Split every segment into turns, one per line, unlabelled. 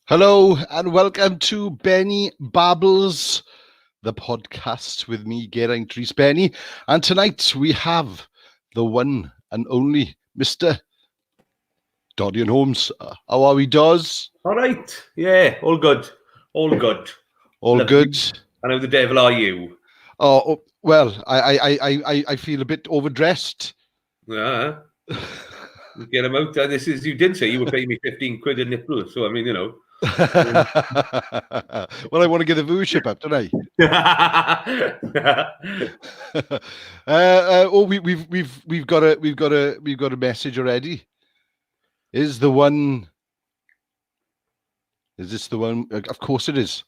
Hello and welcome to Benny Babbles, the podcast with me, Geraint Rhys Benney. And tonight we have the one and only Mr. Dorian Holmes. How are we, Doz?
All right. Yeah, all good. All good.
All
Lovely.
good?
And how the devil are you?
Oh, well, I feel a bit overdressed.
Yeah. Get him out. You did say you were paying me 15 quid a nipple. So, I mean, you know.
Well, I want to get the viewership up, don't I? We've got a message already. Is this the one? Of course it is.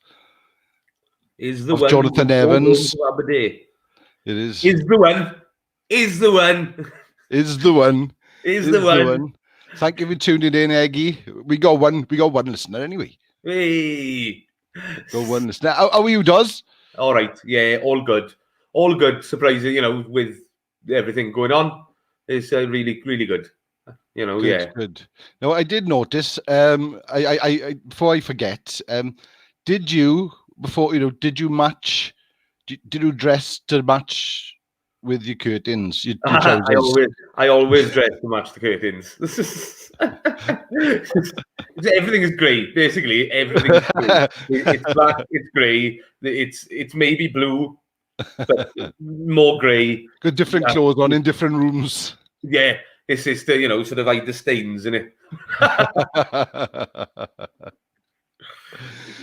Is the
of
one
Jonathan Evans.
Lord Aberdare.
It is.
Is the one. Is the one.
Is the one.
Is the one.
Thank you for tuning in, Eggy. We got one listener anyway.
Hey.
Got one listener. How are you, Doz?
All right. Yeah, all good. All good. Surprising, you know, with everything going on. It's really, really good. You know,
Good. Now, I did notice. I before I forget. Did you match? Did you dress to match with your curtains? Your
I always dress to match the curtains. Everything is grey. Basically, everything is grey. It's black. It's grey. It's maybe blue, but more grey.
Got different clothes on in different rooms.
Yeah. It's just, sort of hide the stains in it.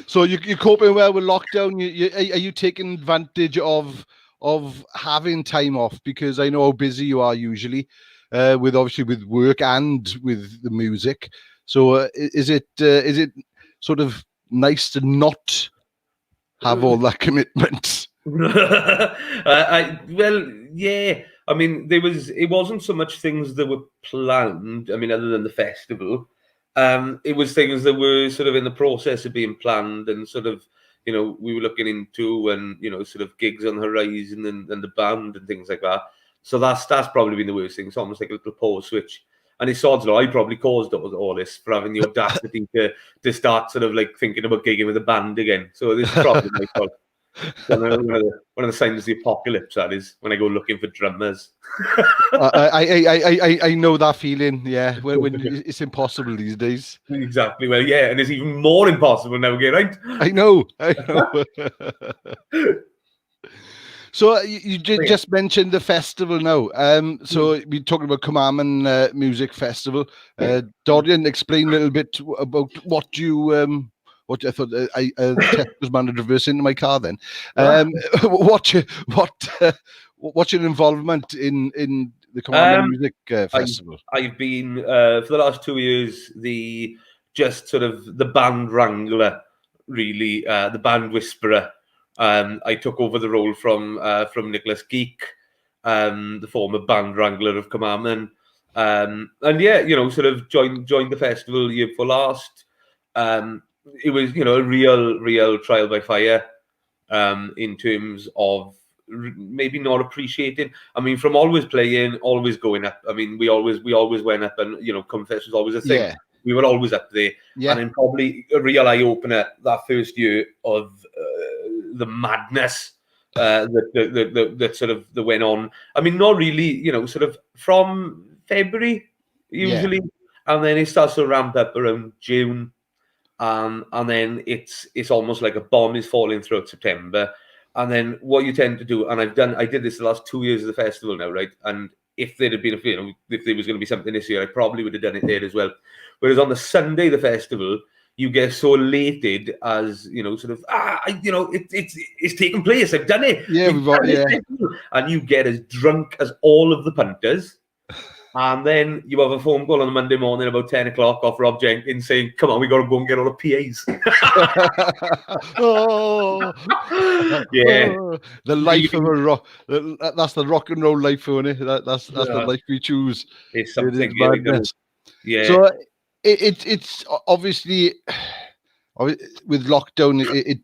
So you're coping well with lockdown. Are you taking advantage of having time off? Because I know how busy you are usually, with work and with the music. So is it sort of nice to not have all that commitment?
Well, yeah. I mean, it wasn't so much things that were planned. I mean, other than the festival, it was things that were sort of in the process of being planned and sort of, we were looking into and, sort of gigs on the horizon and the band and things like that. So that's probably been the worst thing. It's almost like a little pause switch. And it's odds though, I probably caused all this for having the audacity to start sort of like thinking about gigging with a band again. So this is probably my fault. One of the signs of the apocalypse, that is, when I go looking for drummers.
I know that feeling, yeah, when it's impossible these days.
Exactly. Well, yeah, and it's even more impossible now, right?
I know. So you just mentioned the festival now. So we're talking about Commandment Music Festival. Dorian, explain a little bit about what you... What I thought Tech was man to reverse into my car. Then, what's your involvement in the Commandment Music Festival?
I've been for the last 2 years the band wrangler, really, the band whisperer. I took over the role from Nicholas Geek, the former band wrangler of Commandment, and yeah, sort of joined the festival year before last. It was, a real trial by fire, in terms of maybe not appreciating. I mean, from always playing, always going up. I mean, we always went up, and Confess was always a thing. Yeah. We were always up there, and then probably a real eye opener that first year of the madness that sort of that went on. I mean, not really, sort of from February usually, and then it starts to ramp up around June. And then it's almost like a bomb is falling throughout September. And then what you tend to do, and I did this the last 2 years of the festival now, right? And if there had been if there was going to be something this year, I probably would have done it there as well. Whereas on the Sunday of the festival, you get so elated as, sort of, it's taken place. I've done it.
Yeah,
and you get as drunk as all of the punters. And then you have a phone call on a Monday morning about 10 o'clock off Rob Jenkins saying, come on, we got to go and get all the PAs. Yeah.
The life of a rock. That's the rock and roll life, isn't it? That's the life we choose.
It's something.
Yeah. So it's obviously, with lockdown,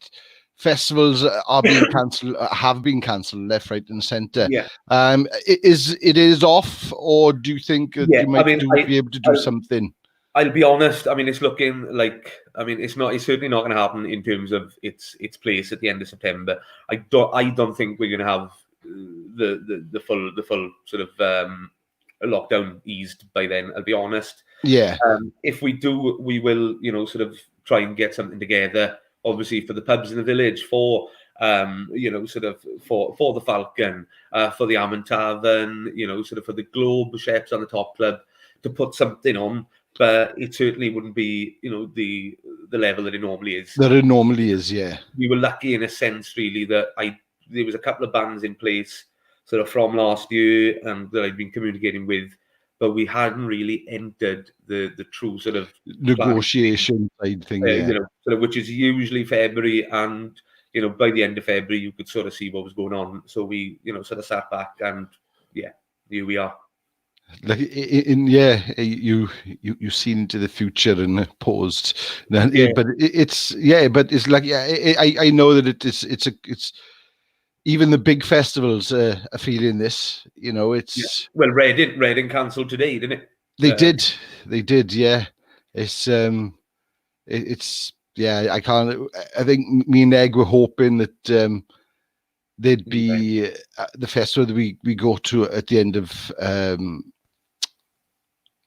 festivals are being cancelled, have been cancelled left, right, and centre.
Yeah.
It is off, or do you think you might be able to do something?
I'll be honest. I mean, it's looking like. I mean, it's not. It's certainly not going to happen in terms of its place at the end of September. I don't think we're going to have the full sort of lockdown eased by then. I'll be honest.
Yeah.
If we do, we will, sort of try and get something together. Obviously, for the pubs in the village, for sort of for the Falcon, for the Ammon Tavern, sort of for the Globe, Chefs on the Top Club, to put something on. But it certainly wouldn't be, the level that it normally is.
That it normally is, yeah.
We were lucky in a sense, really, that there was a couple of bands in place sort of from last year and that I'd been communicating with, but we hadn't really entered the true sort of
negotiation side thing,
sort of, which is usually February, and by the end of February you could sort of see what was going on. So we sort of sat back, and here we are.
Like you seen into the future and paused. But it's like I know that it's even the big festivals are feeling this. It's
well, Reading cancelled today, didn't it?
They did, yeah. It's I can't. I think me and Egg were hoping that there'd be the festival that we go to at the end of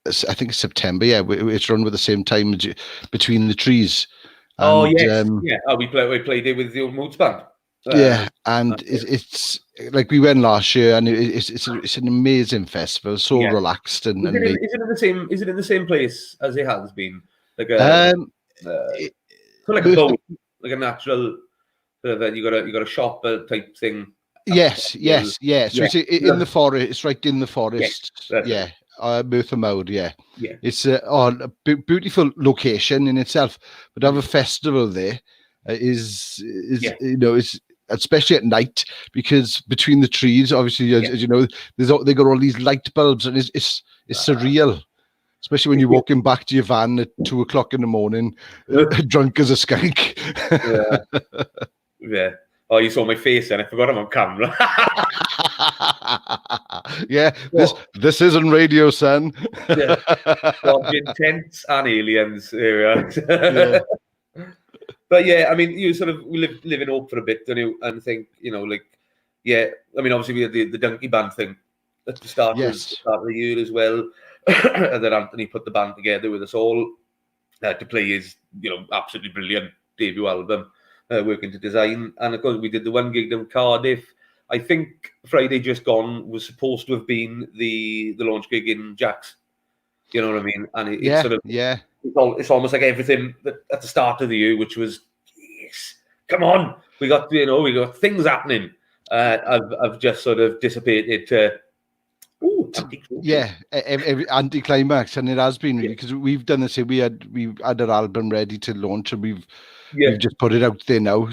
I think it's September. Yeah, it's run with the same time Between the Trees.
And, we played it with the old Moods band.
And it's like we went last year, and it's an amazing festival, so relaxed and.
Is it in the same place as it has been? Like like a boat, like a natural. You got a shop type thing.
Yes. So it's in the forest. It's right in the forest. Yes, Merthyr Mawr, It's a beautiful location in itself, but to have a festival there is it's especially at night, because Between the Trees, obviously, as you know, they got all these light bulbs, and it's surreal, especially when you're walking back to your van at 2:00 in the morning, drunk as a skunk.
Yeah. Oh, you saw my face and I forgot I'm on camera.
This isn't radio, son.
Intense and aliens. But I mean, you sort of live in hope for a bit, don't you? And think, I mean, obviously we had the Donkey Band thing at the start of the year as well. And then Anthony put the band together with us all to play his, absolutely brilliant debut album. Working to design, and of course we did the one gig in Cardiff. I think Friday just gone was supposed to have been the launch gig in Jack's. You know what I mean? And it's almost like everything at the start of the year, which was, yes, come on, we got things happening. I've just sort of dissipated to.
Every anticlimax, and it has been really, because we've done the same. We had our album ready to launch, and we've just put it out there now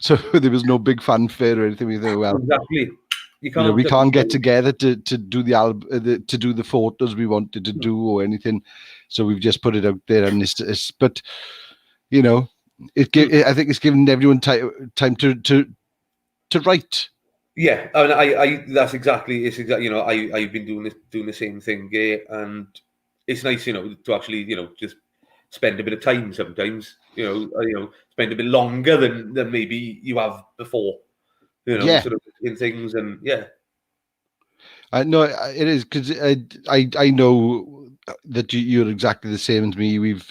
so there was no big fanfare or anything. We thought, well,
exactly.
We can't get together to do the album, to do the photos we wanted to do or anything. So we've just put it out there, and but I think it's given everyone time to write.
Yeah, I mean, that's exactly. It's exactly. I've been doing the same thing, and it's nice, to actually, just spend a bit of time sometimes. Spend a bit longer than maybe you have before. Sort of in things, and
I know it is, because I know that you're exactly the same as me. We've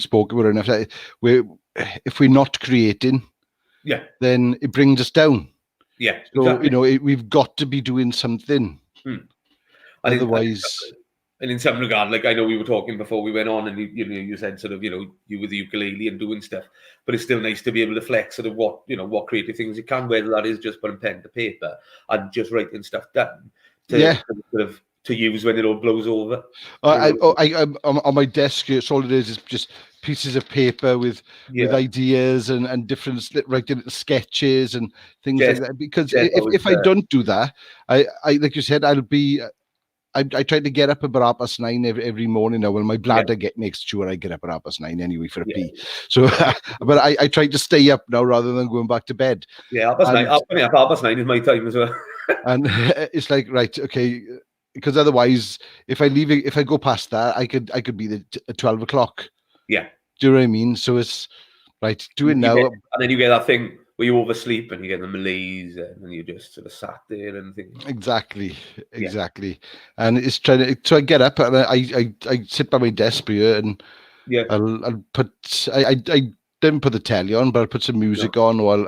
spoken about it enough. If we're not creating, then it brings us down.
Yeah.
So
exactly.
We've got to be doing something. Otherwise.
And in some regard, like I know we were talking before we went on, and you said sort of you with the ukulele and doing stuff, but it's still nice to be able to flex sort of what creative things you can, whether that is just putting pen to paper and just writing stuff down to use when it all blows over.
I'm on my desk. It's all it is just pieces of paper with ideas and different writing sketches and things like that. Because if I don't do that, I like you said, I try to get up about 9:30 every morning now. Well, my bladder makes sure I get up at 9:30 anyway for a pee. So, but I try to stay up now rather than going back to bed.
Yeah, 9:30 is my time as well.
And it's like, right, okay, because otherwise, if I go past that, I could be there at 12 o'clock.
Yeah.
Do you know what I mean? So it's right. Do it now.
And then you get that thing where you oversleep and you get the malaise, and you just sort of sat there and think.
Exactly. And it's trying to. So I get up and I sit by my desk here and I'll put. I didn't put the telly on, but I put some music on, or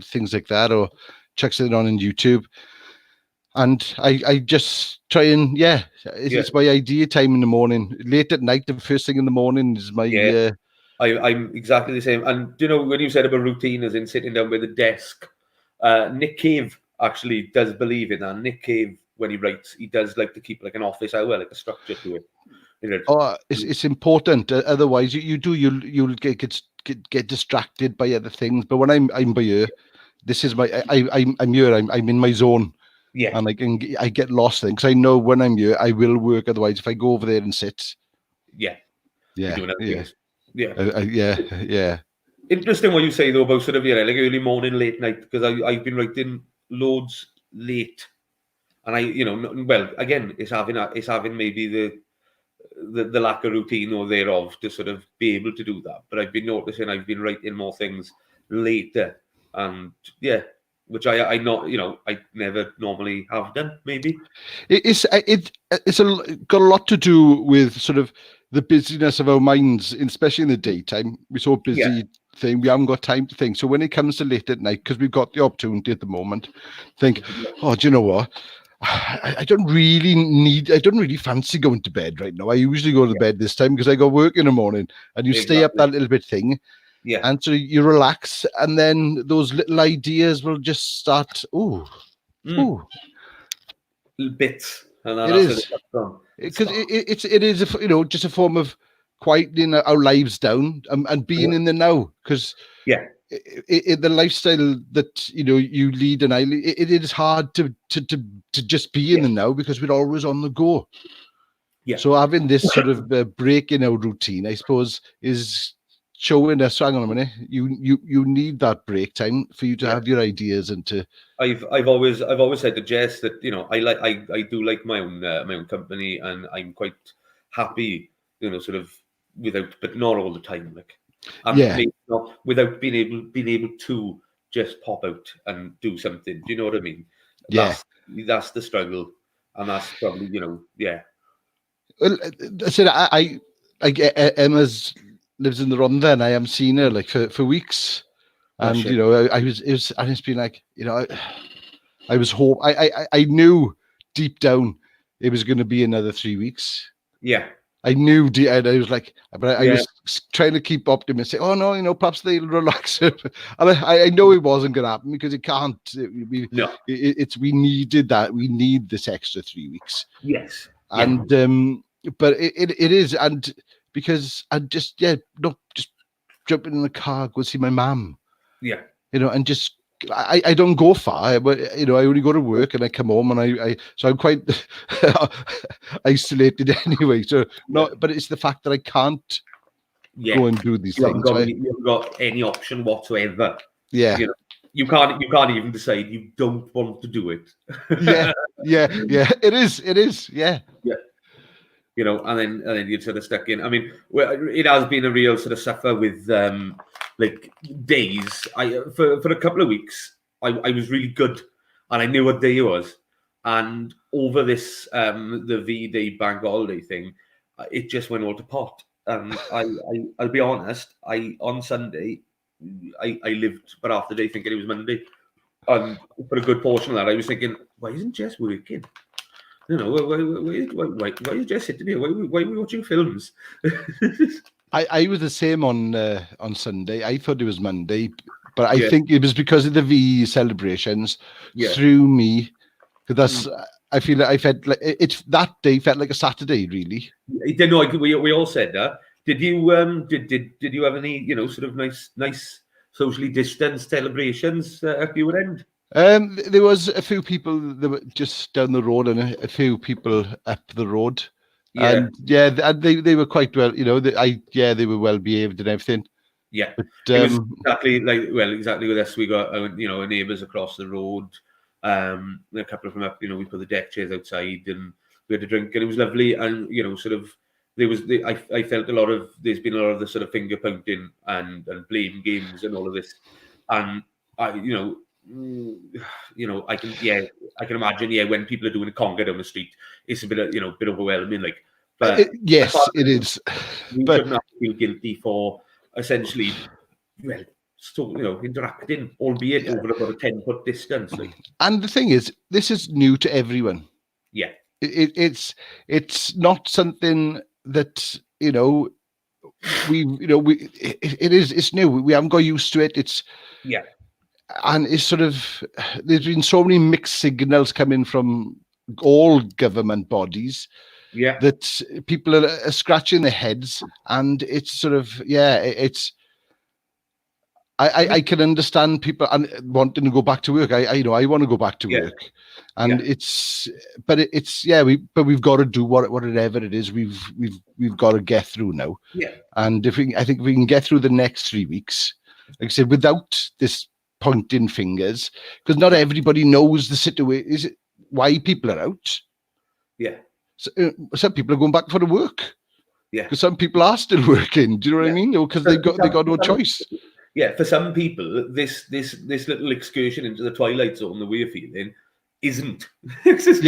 things like that, or chuck something on YouTube. And I just try and it's my idea time in the morning. Late at night, the first thing in the morning is my
I'm exactly the same. And do you know, when you said about routine as in sitting down by the desk, Nick Cave actually does believe in that. Nick Cave, when he writes, he does like to keep like an office hour, like a structure to it. You know?
Oh, it's important. Otherwise, you'll get distracted by other things. But when I'm by here, this is my I'm here. I'm in my zone.
Yeah,
and I get lost then, because I know when I'm here I will work. Otherwise, if I go over there and sit,
yeah. Interesting what you say though about sort of like early morning, late night, because I've been writing loads late, and again, it's having maybe the lack of routine or thereof to sort of be able to do that. But I've been noticing I've been writing more things later, and which I never normally have done. Maybe
it's got a lot to do with sort of the busyness of our minds, especially in the daytime. We're so busy thing, we haven't got time to think. So when it comes to late at night, because we've got the opportunity at the moment, think, oh, do you know what? I don't really fancy going to bed right now. I usually go to bed this time because I got work in the morning, and you stay up that little bit thing.
Yeah.
And so you relax, and then those little ideas will just start. Little
bits. And
it is, because it is just a form of quieting our lives down and being in the now. Because the lifestyle that you lead, and it is hard to just be in the now, because we're always on the go.
Yeah.
So having this sort of break in our routine, I suppose, is showing us, hang on a minute, you need that break time for you to have your ideas and to.
I've always said to Jess that I do like my own company, and I'm quite happy, sort of without, but not all the time, maybe not without being able to just pop out and do something. Do you know what I mean? That's the struggle, and that's probably
Well, I said I Emma's lives in the Rhondda, and I haven't seen her for weeks, and it's been like I was I knew deep down it was going to be another 3 weeks.
Yeah,
I knew, and I was like, but I was trying to keep optimistic. Oh no, perhaps they'll relax. And I know it wasn't going to happen, because it can't. We needed that. We need this extra 3 weeks.
Yes,
and but it is, and because I just just jumping in the car, go see my mum.
Yeah,
and just I don't go far, but I only go to work and I come home, and so I'm quite isolated anyway. So but it's the fact that I can't go and do these things.
You haven't got any option whatsoever.
Yeah.
You can't even decide you don't want to do it.
Yeah. It is. Yeah.
And then you're sort of stuck in. I mean, it has been a real sort of suffer with days. For a couple of weeks, I was really good, and I knew what day it was. And over this the V-Day bank holiday thing, it just went all to pot. And I'll be honest, on Sunday I lived for half the day thinking it was Monday, and for a good portion of that I was thinking, why isn't Jess working? Why is Jess sitting here? Why are we watching films?
I was the same on Sunday. I thought it was Monday, but I think it was because of the VE celebrations through me. Because I feel like I felt like it's that day felt like a Saturday, really.
We all said that. Did you did you have any sort of nice socially distanced celebrations at your end?
There was a few people that were just down the road, and a few people up the road. And they were quite well, they were well behaved and everything.
Yeah, but, it was exactly with us. We got our neighbours across the road. A couple of them up, we put the deck chairs outside and we had a drink and it was lovely. And, sort of, I felt there's been a lot of the sort of finger pointing and blame games and all of this. And I can imagine, when people are doing a conga down the street, it's a bit overwhelming, like. But
yes, it is.
We shouldn't have to feel guilty for essentially, interacting, albeit over about a 10-foot distance. Like.
And the thing is, this is new to everyone.
Yeah,
it's not something that it's new. We haven't got used to it. And it's sort of, there's been so many mixed signals coming from all government bodies.
Yeah,
that people are scratching their heads, and it's sort of it's. I can understand people and wanting to go back to work. I want to go back to work, and we've got to do whatever it is we've got to get through now.
Yeah,
and I think we can get through the next 3 weeks, like I said, without this pointing fingers, because not everybody knows the situation. Is it why people are out?
Yeah.
So, some people are going back for the work.
Yeah.
Because some people are still working. Do you know what I mean? Because they got no choice.
Yeah. For some people, this little excursion into the twilight zone, the way you're feeling, isn't. It's just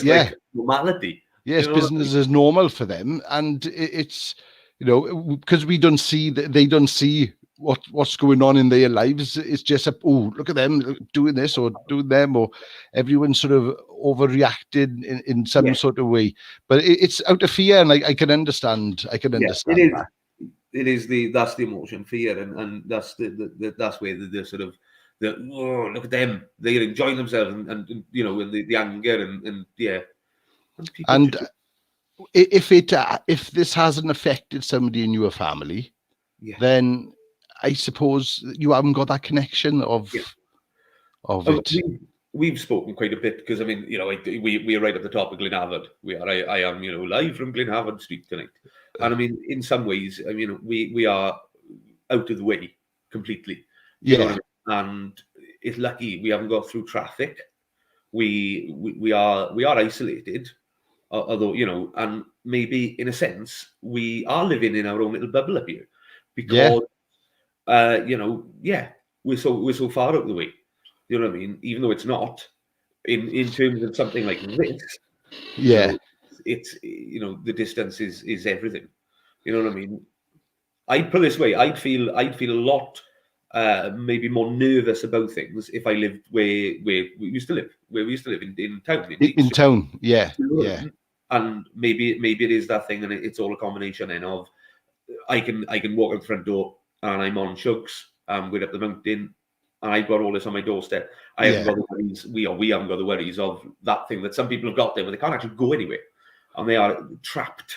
like normality.
Yes, business is normal for them, and it's because we don't see they don't see what's going on in their lives. It's just look at them doing this or doing them, or everyone's sort of overreacted in some sort of way. But it's out of fear, and I can understand. I can understand that.
It is that's the emotion, fear, and that's that's where the sort of look at them, they're enjoying themselves, and the anger and
And if this hasn't affected somebody in your family, then I suppose you haven't got that connection of it.
We've spoken quite a bit because we are right at the top of Glenhavard. I am live from Glenhavard Street tonight, and in some ways we are out of the way completely. And it's lucky we haven't got through traffic. We are isolated, although and maybe in a sense we are living in our own little bubble up here because. We're so far out of the way. You know what I mean? Even though it's not in terms of something like this. It's the distance is everything. You know what I mean? I'd put it this way: I'd feel a lot maybe more nervous about things if I lived where we used to live, in town.
In town,
And maybe it is that thing, and it's all a combination then of I can walk out the front door. And I'm on Shugs, we're up the mountain, and I've got all this on my doorstep. I haven't got the worries. We haven't got the worries of that thing that some people have got there, where they can't actually go anywhere, and they are trapped,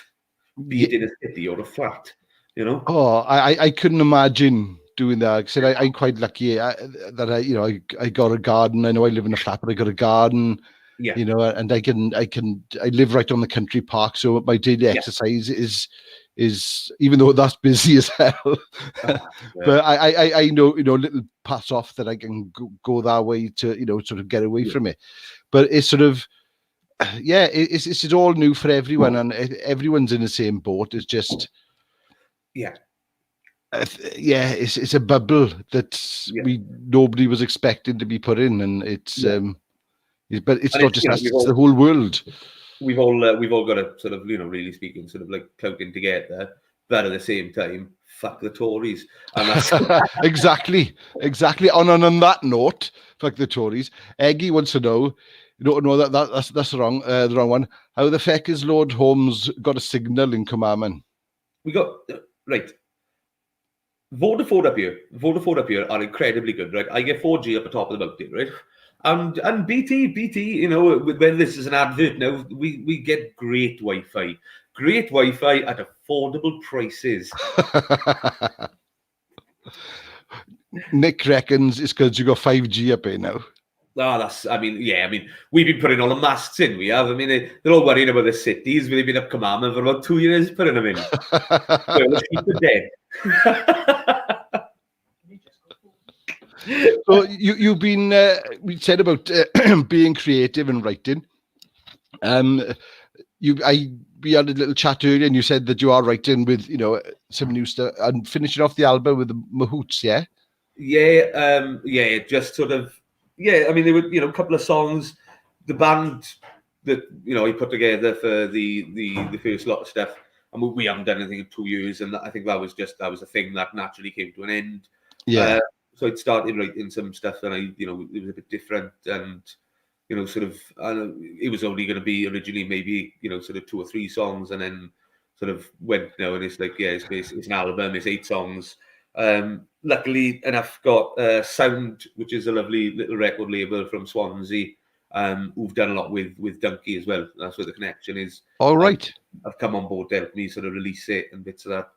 be it in a city or a flat.
Oh, I couldn't imagine doing that. Like I said, I'm quite lucky that I got a garden. I know I live in a flat, but I got a garden.
Yeah.
And I live right on the country park, so my daily exercise is even though that's busy as hell, but I know little paths off that I can go that way to sort of get away from it. But it's sort of it's all new for everyone, and everyone's in the same boat. It's just it's a bubble that nobody was expecting to be put in, and it's but it's not just us; it's the whole world.
We've all got to sort of, really speaking, sort of like cloaking together, but at the same time, fuck the Tories. And that's
exactly. On that note, fuck the Tories. Eggy wants to know, that's wrong. The wrong one. How the feck is Lord Holmes got a signal in Carmarthen?
We got right. Vodafone up here are incredibly good, right? I get 4G up the top of the mountain, right? And BT, whether this is an advert now, we get great Wi-Fi at affordable prices.
Nick reckons it's because you got 5G up here now.
We've been putting all the masts in. We have. They're all worrying about the cities. We've been up Carmarthen for about 2 years putting them in. So let's keep them dead.
So you've been we said about being creative and writing. We had a little chat earlier, and you said that you are writing with some new stuff and finishing off the album with the Mahoots, yeah.
Yeah, just sort of, I mean, there were a couple of songs, the band that I put together for the first lot of stuff, and we haven't done anything in 2 years, and I think that was a thing that naturally came to an end.
Yeah.
So I'd started writing some stuff, and it was a bit different, and sort of, it was only going to be originally maybe sort of 2 or 3 songs, and then sort of went now, and it's like it's an album, it's 8 songs. Luckily enough, got Sound, which is a lovely little record label from Swansea, who've done a lot with Donkey as well. That's where the connection is.
All right.
I've come on board to help me sort of release it and bits of that,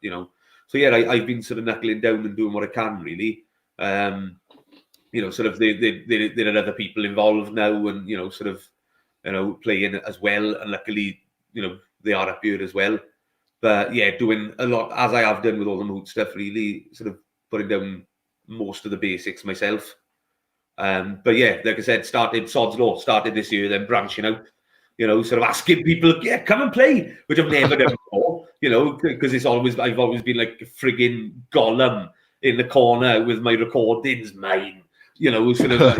So yeah, I've been sort of knuckling down and doing what I can, really. Sort of there are other people involved now, and sort of playing as well, and luckily they are up here as well. But yeah, doing a lot, as I have done with all the mood stuff, really sort of putting down most of the basics myself. But yeah, like I said, Sod's Law started this year, then branching out, sort of asking people, come and play, which I've never done before, because I've always been like a frigging golem in the corner with my recordings, mine, sort of,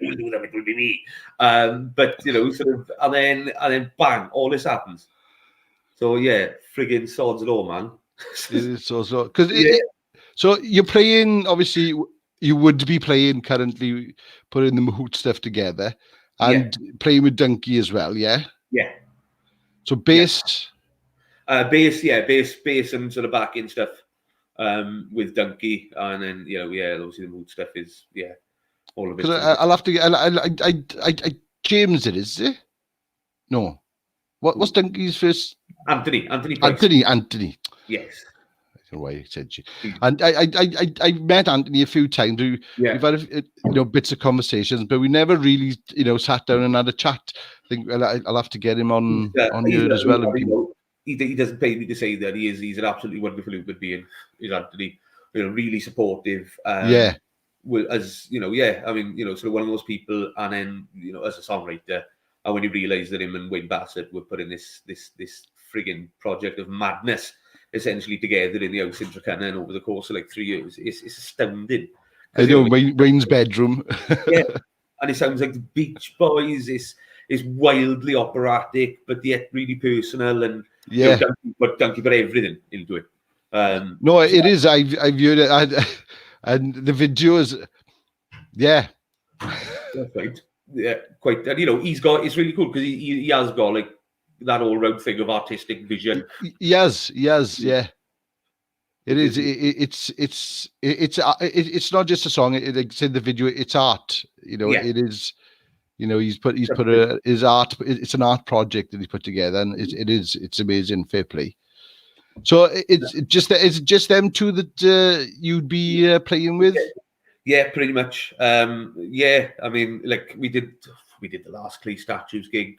it will be me. But sort of, and then bang, all this happens. So yeah, friggin' Sod's Law, man.
So you're playing, obviously you would be playing currently, putting the Mahout stuff together, and playing with Donkey as well, yeah?
Yeah.
So bass?
Bass and sort of backing stuff with Donkey, and then obviously the Mahout stuff is all of it.
I'll have to I James it is it? No. What's Donkey's first?
Anthony.
Anthony.
Yes.
I don't know why he said you. And I met Anthony a few times. We've had bits of conversations, but we never really sat down and had a chat. I think I'll have to get him on here as well.
He doesn't pay me to say that. He's an absolutely wonderful human being. He's Anthony, really supportive. Well, as I mean, sort of one of those people, and then as a songwriter. And when you realise that him and Wayne Bassett were putting this frigging project of madness essentially together in the house in Trekennan over the course of like 3 years, it's astounding.
I know, Wayne's bedroom.
Yeah, and it sounds like the Beach Boys. It's wildly operatic, but yet really personal. And Donkey put everything into it.
No, it is. I've viewed it, and the videos. Yeah.
That's right. Yeah, quite. And it's really cool because he has got like that all round thing of artistic vision.
He has, yeah. It is. It's not just a song. It's in the video. It's art. It is. He's put his art. It's an art project that he's put together, and it's amazing. Fair play. So it's just them two that you'd be playing with.
Yeah, pretty much. I mean, like we did the last Clay Statues gig.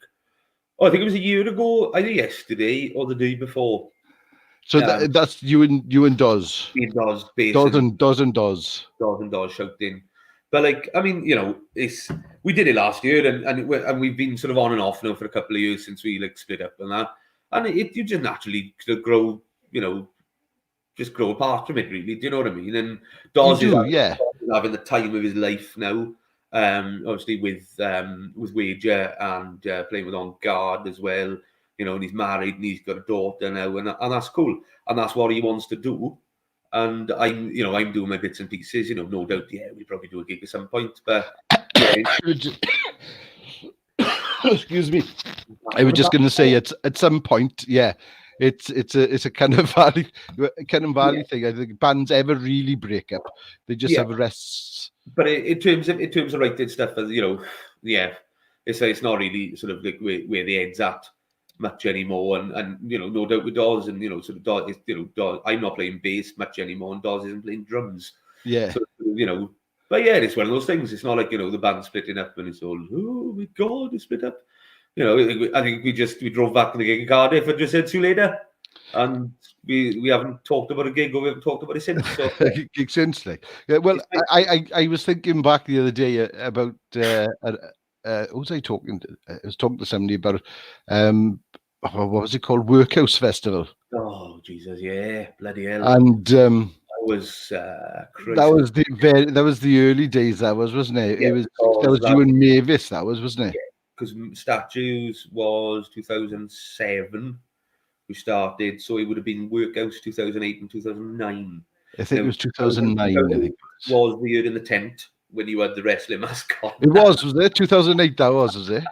Oh, I think it was a year ago, either yesterday or the day before.
So that's you and Doz.
Me and Doz,
Doz and Doz
shouting. But like, I mean, we did it last year, and we've been sort of on and off now for a couple of years since we like split up and that, and you just naturally sort of grow, just grow apart from it, really. Do you know what I mean? And Doz is having the time of his life now. Obviously with Wager and playing with On Guard as well. And he's married and he's got a daughter now, and that's cool. And that's what he wants to do. And I'm doing my bits and pieces. No doubt. Yeah, we'll probably do a gig at some point. But
excuse me. I was just going to say at some point. Yeah. It's a kind of valley thing. I think bands ever really break up, they just have rests. But
in terms of writing stuff, it's not really sort of like where the head's at much anymore. And no doubt with Doz, and sort of Doz, Doz, I'm not playing bass much anymore, and Doz isn't playing drums.
Yeah.
So, but yeah, it's one of those things. It's not like the band splitting up and it's all, oh my god, it's split up. I think we drove back to the gig in Cardiff and just said, see you later. and we haven't talked about a gig, or we haven't talked about it since. So
Gig since, like, yeah. Well, I was thinking back the other day about who was I talking to? I was talking to somebody about what was it called? Workhouse Festival.
oh Jesus, yeah, bloody hell.
And
that was
that
Christ.
was the early days. That was, wasn't it?
Yeah,
That was you and Mavis. That was, wasn't it?
Because Statues was 2007. We started, so it would have been Workhouse 2008 and 2009.
I think it was 2009. I think
was the year in the tent when you had the wrestling mask on.
It was it 2008? That was it?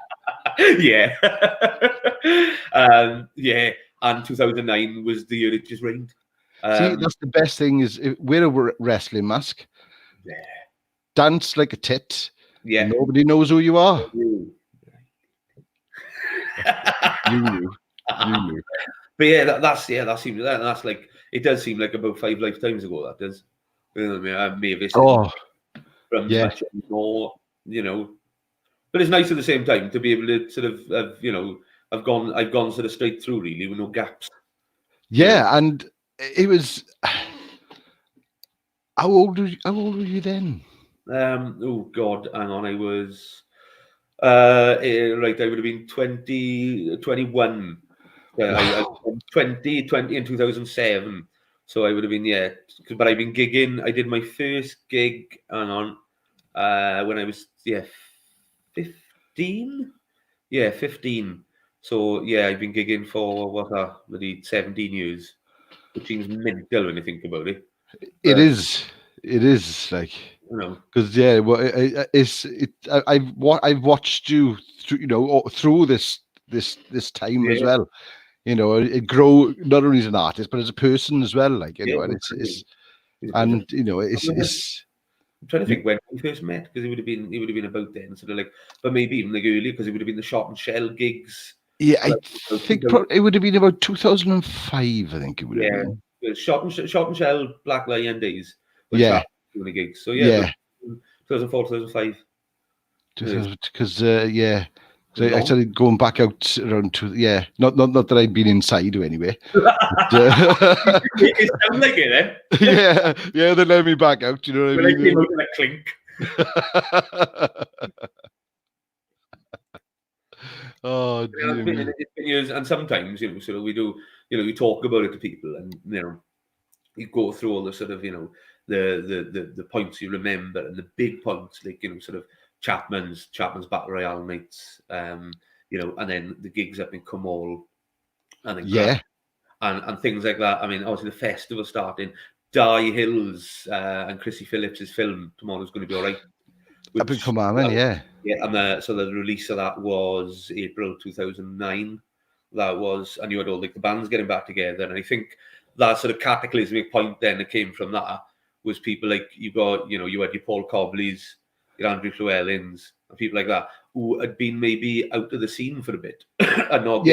Yeah. Yeah, and 2009 was the year it just rained.
See, that's the best thing is wear a wrestling mask.
Yeah.
Dance like a tit.
Yeah.
Nobody knows who you are. You knew.
But yeah, that's like, it does seem like about 5 lifetimes ago. That does. You know what I mean? I may have from much more, you know. But it's nice at the same time to be able to sort of have, you know, I've gone sort of straight through really with no gaps.
Yeah, and it was. How old were you then?
Oh God, hang on, I was right. I would have been 21. I 20 in 2007. So I would have been, but I've been gigging. I did my first gig, hang on, when I was 15. Yeah, 15. So yeah, I've been gigging for maybe 17 years, which seems mental when you think about it.
It is like,
you know,
because I've watched you through, you know, through this time as well. You know, it grow not only as an artist but as a person as well. Like, you know, and it's and you know, it's.
I'm trying to think when we first met, because it would have been about then, sort of like, but maybe even like earlier, because it would have been the Shot and Shell gigs.
Yeah, I think it would have been about 2005. I think it would have been.
Shot and Shell, Black Lion days.
Yeah,
doing the gigs. So 2004, 2005.
Because so I started going back out around not that I'd been inside or anyway.
It sounds like it, eh?
Yeah, they let me back out. You know what I mean?
I came out in a clink.
Oh,
it's been years, and sometimes, you know, sort of we do, you know, you talk about it to people, and you know, you go through all the sort of, you know, the points you remember, and the big points, like, you know, sort of Chapman's Battle Royale nights, you know, and then the gigs up in Cumall, and then and things like that. I mean, obviously the festival starting, Dye Hills and Chrissy Phillips's film Tomorrow's Going to Be All Right.
Up in Cumall, yeah,
and so the release of that was April 2009. That was, and you had all like the bands getting back together, and I think that sort of cataclysmic point then that came from that was people like you had your Paul Cobleys, your Andrew Llewellyn's, and people like that who had been maybe out of the scene for a bit and not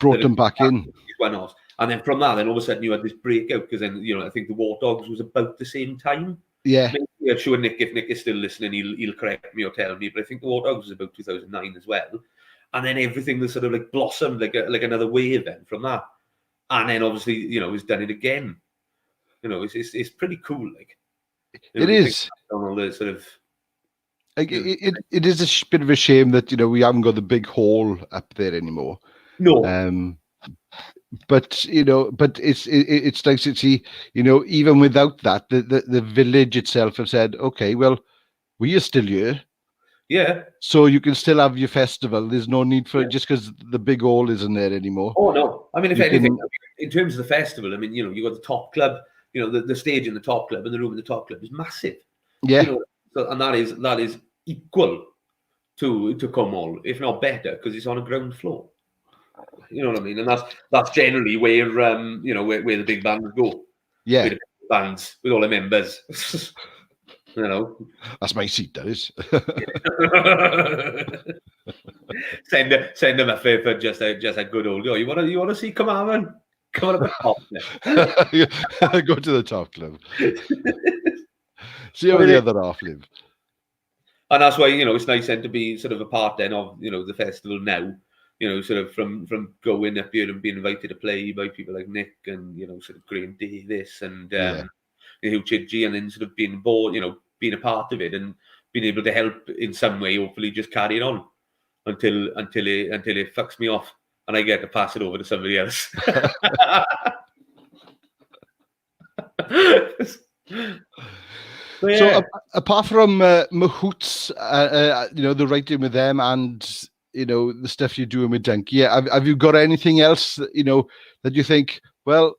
brought them back in.
Went off. And then from that, then all of a sudden you had this breakout, because then, you know, I think the War Dogs was about the same time.
Yeah.
I'm sure Nick, if Nick is still listening, he'll correct me or tell me, but I think the War Dogs was about 2009 as well. And then everything was sort of like blossomed like another wave then from that. And then obviously, you know, he's done it again. You know, it's pretty cool. Like,
it is.
On all the sort of.
Like, it is a bit of a shame that, you know, we haven't got the big hall up there anymore.
No.
But you know, it's nice to see, you know, even without that, the village itself have said, okay, well, we are still here.
Yeah.
So you can still have your festival. There's no need for just because the big hall isn't there anymore.
Oh no! I mean, if anything, in terms of the festival, I mean, you know, you got the Top Club. You know, the stage in the Top Club and the room in the Top Club is massive.
Yeah.
You know, so, and that is equal to Cumall, if not better, because it's on a ground floor. You know what I mean? And that's generally where you know, where the big bands go.
Yeah.
With the big bands with all the members. You know.
That's my seat, that is.
Send them a favor, just a good old go. You wanna see? Come on, man. Come on up the top.
Go to the Top Club. See how the other half live.
And that's why, you know, it's nice then to be sort of a part then of, you know, the festival now. you know, sort of from going up here and being invited to play by people like Nick and, you know, sort of Geraint Davis and Hugh Chidgey, and then sort of being bored, you know, being a part of it and being able to help in some way, hopefully just carrying on until it fucks me off and I get to pass it over to somebody else.
Yeah. So apart from Mahoots, you know, the writing with them and, you know, the stuff you're doing with Donkey, have you got anything else that, you know, that you think, well,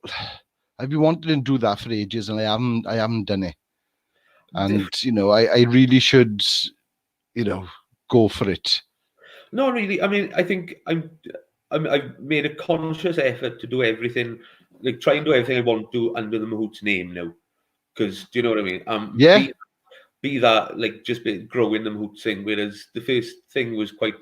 I've been wanting to do that for ages and I haven't done it, and you know, I really should, you know, go for it?
Not really. I mean, I think I've made a conscious effort to do everything, like try and do everything I want to do under the Mahoots name now. Because do you know what I mean?
Yeah.
Be that like just growing the Mahoots thing. Whereas the first thing was quite,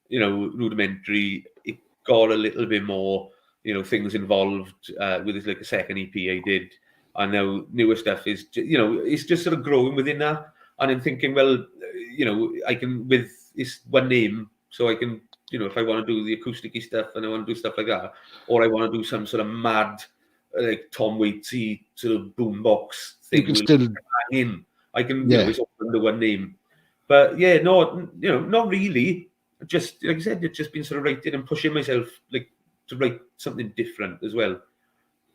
you know, rudimentary. It got a little bit more, you know, things involved with this, like a second EP I did, and now newer stuff is, you know, it's just sort of growing within that. And I'm thinking, well, you know, I can with this one name, so I can, you know, if I want to do the acoustic-y stuff and I want to do stuff like that, or I want to do some sort of mad, like Tom Waitsy sort of boombox thing,
you can still
hang in. I can, you know, it's all under one name. But yeah, no, you know, not really. Just like I said, it's just been sort of writing and pushing myself, like, to write something different as well.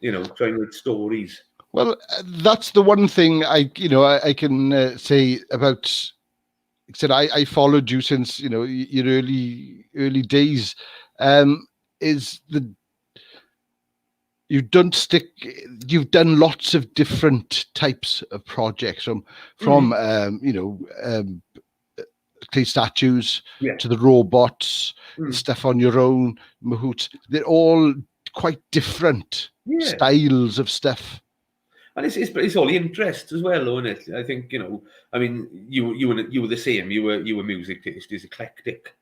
You know, trying to write stories.
Well, that's the one thing I can say about. Like I said, I followed you since, you know, your early days. Is the you've done lots of different types of projects from you know, clay statues to the robots, stuff on your own, Mahoots. They're all quite different styles of stuff.
And it's all the interest as well, isn't it? I think, you know, I mean, you were the same. You were music taste is eclectic.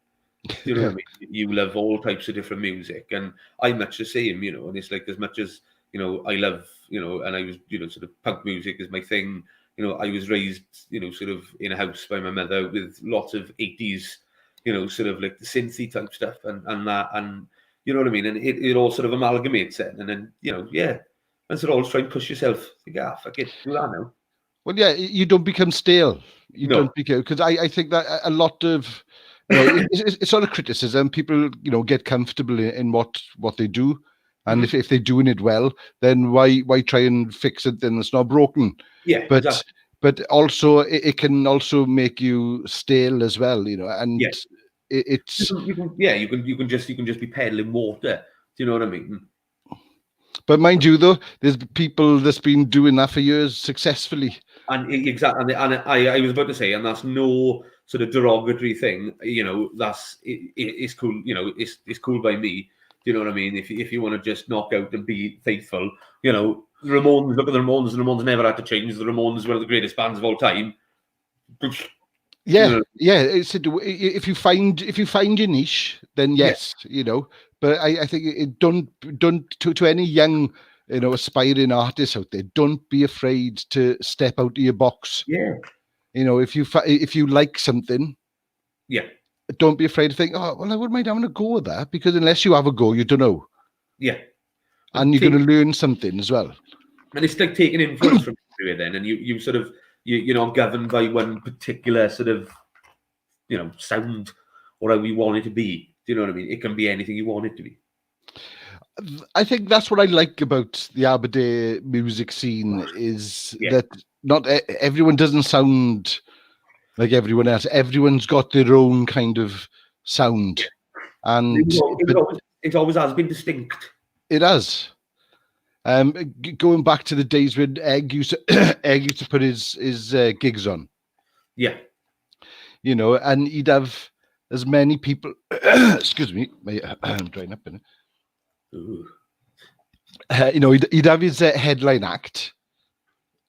You know what I mean? You love all types of different music, and I'm much the same, you know. And it's like, as much as, you know, I love, you know, and I was, you know, sort of punk music is my thing. You know, I was raised, you know, sort of in a house by my mother with lots of 80s, you know, sort of like the synthy type stuff and that, and you know what I mean. And it all sort of amalgamates it, and then, you know, and so always try and push yourself. Think, fuck it, do that now.
Well, yeah, you don't become stale. You don't become, because I think that a lot of, you know, it's not a criticism. People, you know, get comfortable in what they do, and if they're doing it well, then why try and fix it? Then it's not broken.
Yeah,
but
exactly.
But also it can also make you stale as well, you know. And it's
you can just be peddling water. Do you know what I mean?
But mind you, though, there's people that's been doing that for years successfully.
And exactly, and I was about to say, and that's no sort of derogatory thing. You know, it's cool. You know, it's cool by me. Do you know what I mean? If you want to just knock out and be faithful, you know, the Ramones. Look at the Ramones. The Ramones never had to change. The Ramones were one of the greatest bands of all time.
Yeah, you know? It's if you find your niche, then yes, you know. But I think don't to any young, you know, aspiring artists out there, don't be afraid to step out of your box.
Yeah.
You know, if you like something, don't be afraid to think, oh, well, I wouldn't mind having a go at that, because unless you have a go, you don't know.
Yeah.
And you're going to learn something as well.
And it's like taking influence from everywhere then, and you sort of you're not governed by one particular sort of, you know, sound or how you want it to be. Do you know what I mean? It can be anything you want it to be.
I think that's what I like about the Aberdare music scene, is that not everyone doesn't sound like everyone else. Everyone's got their own kind of sound, and
it always has been distinct.
It has. Going back to the days when Egg used to put his gigs on. Yeah. You know, and he'd have as many people. Excuse me, I'm drying up in it. You know, he'd have his headline act,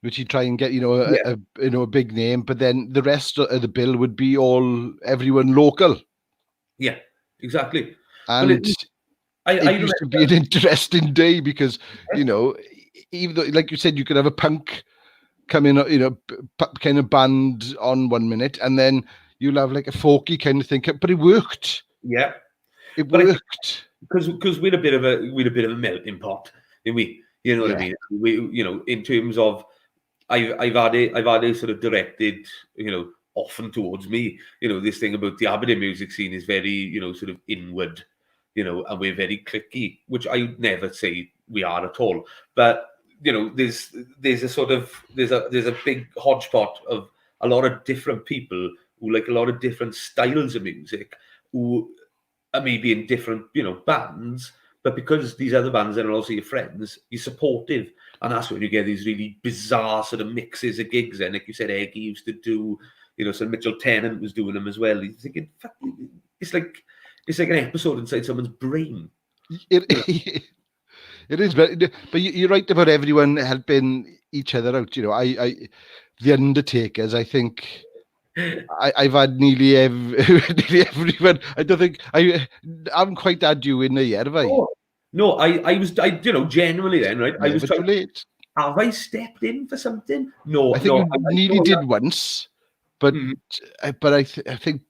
which he'd try and get, you know, a big name, but then the rest of the bill would be everyone local.
Yeah, exactly.
And it used to be an interesting day, because, you know, even though, like you said, you could have a punk come in, you know, kind of band on 1 minute, and then you'll have like a folky kind of thing, but it worked.
Yeah.
It
But
worked.
because we're a bit of a melting pot, didn't we? You know what I mean? We, in terms of, I've had it sort of directed, often towards me. This thing about the Aberdeen music scene is very, sort of inward, and we're very cliquey, which I would never say we are at all. But there's a big hodgepodge of a lot of different people who like a lot of different styles of music, who are maybe in different, bands, but because these other bands are also your friends, you're supportive. And that's when you get these really bizarre sort of mixes of gigs. And like you said, Eggy used to do, so Mitchell Tennant was doing them as well. You're thinking, fuck, it's like an episode inside someone's brain.
It is, but you're right about everyone helping each other out. The Undertakers, I think I've had nearly everyone. I don't think I haven't quite had you in there yet, have I?
No, I was genuinely then, right? I was
too late.
Have I stepped in for something? No,
I think you nearly did once, but I think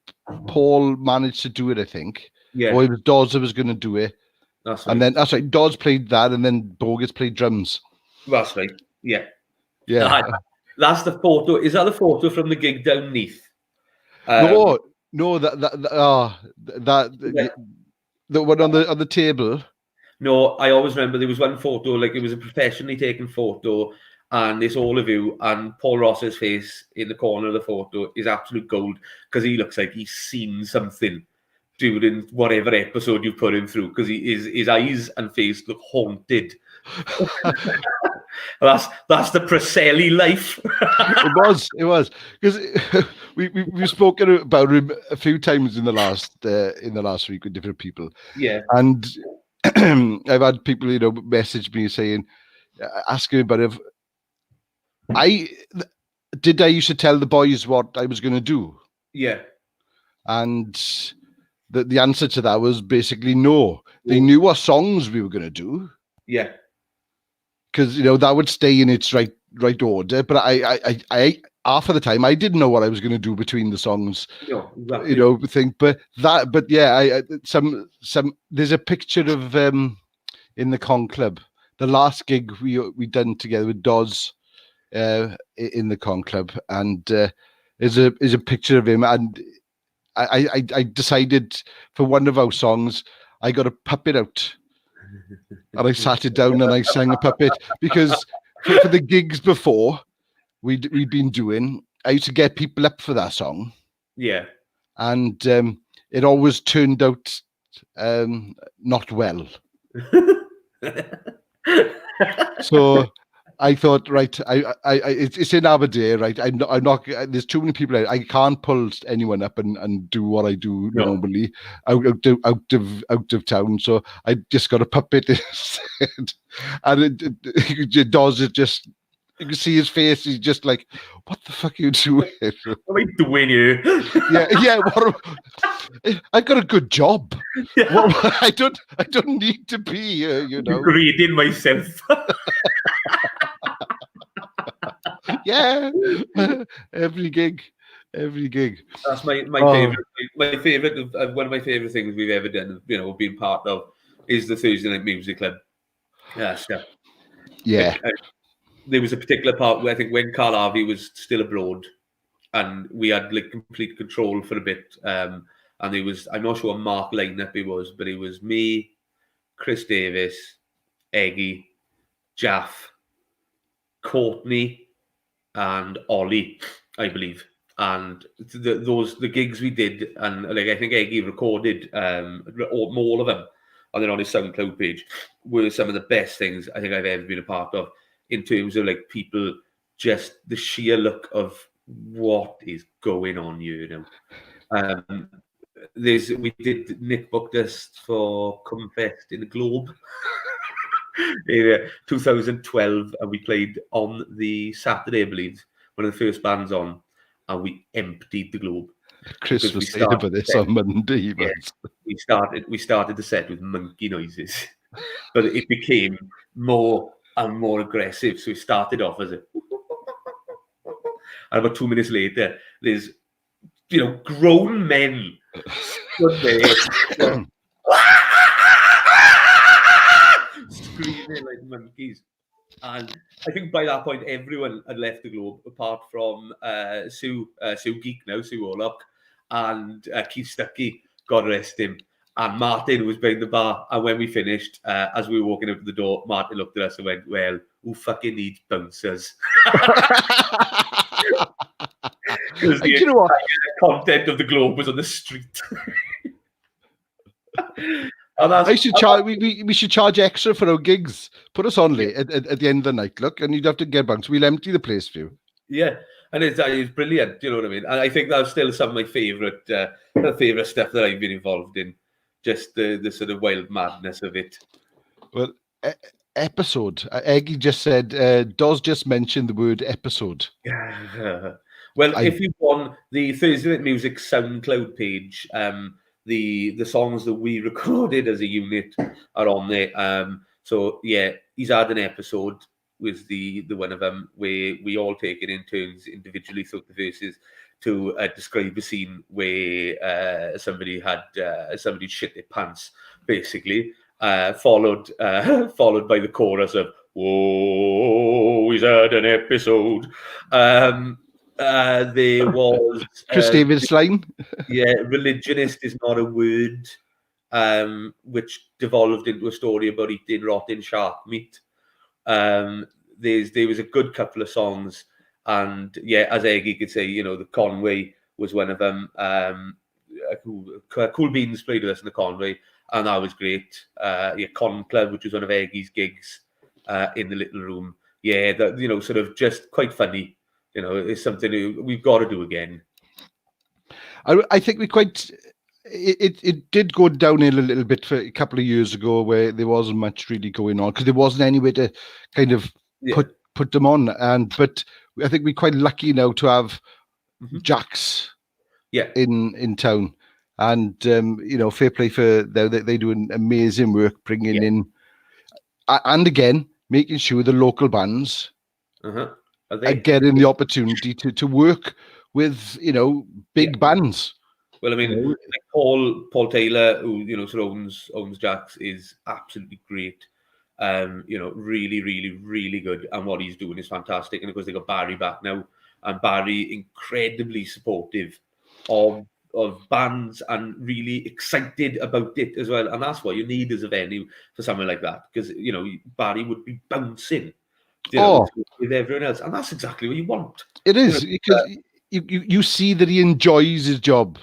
Paul managed to do it. I think, or it was Dodds that was going to do it.
That's right.
And then that's right. Dodds played that, and then Bogus played drums.
That's right. Yeah.
That's
the photo. Is that the photo from the gig down Neath?
No, the one on the table.
No, I always remember there was one photo, like it was a professionally taken photo, and it's all of you, and Paul Ross's face in the corner of the photo is absolute gold because he looks like he's seen something during whatever episode you put him through, because his eyes and face look haunted. That's the Preselli life.
It was because we've spoken about him a few times in the last week with different people.
Yeah,
and I've had people message me saying, asking about if I used to tell the boys what I was going to do.
Yeah,
and the answer to that was basically no. They knew what songs we were going to do.
Yeah.
Because that would stay in its right order, but I half of the time I didn't know what I was going to do between the songs.
No, exactly.
There's a picture of in the Con Club, the last gig we done together with Dodds in the Con Club, and is a picture of him, and I decided for one of our songs I got a puppet out. And I sat it down and I sang a puppet because for the gigs before we'd been doing, I used to get people up for that song.
Yeah.
And it always turned out not well. So I thought, right, it's in Aberdare, right? I'm not. There's too many people. I can't pull anyone up and do what I do normally out of town. So I just got a puppet instead, and it does it just. You can see his face. He's just like, "What the fuck are you doing?
What am I doing here?"
Yeah. I got a good job. Yeah. I don't need to be here.
Degrading myself.
Yeah, every gig.
That's my favorite. My favorite one of my favorite things we've ever done, been part of, is the Thursday Night Music Club. Stuff.
Yeah.
There was a particular part where I think when Carl Harvey was still abroad, and we had like complete control for a bit. And there was, I'm not sure what Mark lineup it was, but it was me, Chris Davis, Eggy, Jaff, Courtney, and Ollie, I believe. And the gigs we did, and like I think Eggy recorded all of them, and then on his SoundCloud page, were some of the best things I think I've ever been a part of, in terms of like people, just the sheer look of what is going on here. We did Nick booked us for Cumfest in the Globe in 2012, and we played on the Saturday, I believe, one of the first bands on, and we emptied the Globe.
Chris was saying about this on Monday.
Yeah, we started the set with monkey noises, but it became more and more aggressive. So we started off as and about 2 minutes later, there's grown men stood there. screaming like monkeys. And I think by that point, everyone had left the Globe, apart from Sue Geek now, Sue Orlock, and Keith Stuckey, God rest him. And Martin was behind the bar. And when we finished, as we were walking out the door, Martin looked at us and went, "Well, who fucking needs bouncers?" Because the content of the Globe was on the street.
I should charge. We should charge extra for our gigs. Put us on late at the end of the night. Look, and you'd have to get bounced. We'll empty the place for you.
Yeah, and it's brilliant. Do you know what I mean? And I think that's still some of my favourite stuff that I've been involved in. Just the sort of wild madness of it.
Well, episode. Eggy just said. Does just mention the word episode.
Well, if you go on the Thursday Night Music SoundCloud page, the songs that we recorded as a unit are on there. So yeah, he's had an episode with the one of them where we all take it in turns individually through the verses to describe a scene where somebody shit their pants, basically, followed by the chorus of "Whoa, he's had an episode." There was
Chris Davis line.
Yeah, religionist is not a word, which devolved into a story about eating rotten shark meat. There was a good couple of songs, and yeah, as Eggy could say, the Conway was one of them. Cool Beans played with us in the Conway, and that was great. Con Club, which was one of Eggy's gigs in the little room. Yeah, that sort of just quite funny. It's something we've got to do again.
I think it did go downhill a little bit for a couple of years ago, where there wasn't much really going on because there wasn't any way to kind of put them on. But I think we're quite lucky now to have Jacks in town, and fair play for them. They do an amazing work bringing in, and again making sure the local bands are getting the opportunity to work with big bands.
Well, I mean, like Paul Taylor, who sort of owns Jacks, is absolutely great. Really, really, really good, and what he's doing is fantastic. And of course, they got Barry back now, and Barry incredibly supportive of bands and really excited about it as well. And that's what you need as a venue for something like that, because Barry would be bouncing. With everyone else, and that's exactly what you want.
It is, because you see that he enjoys his job.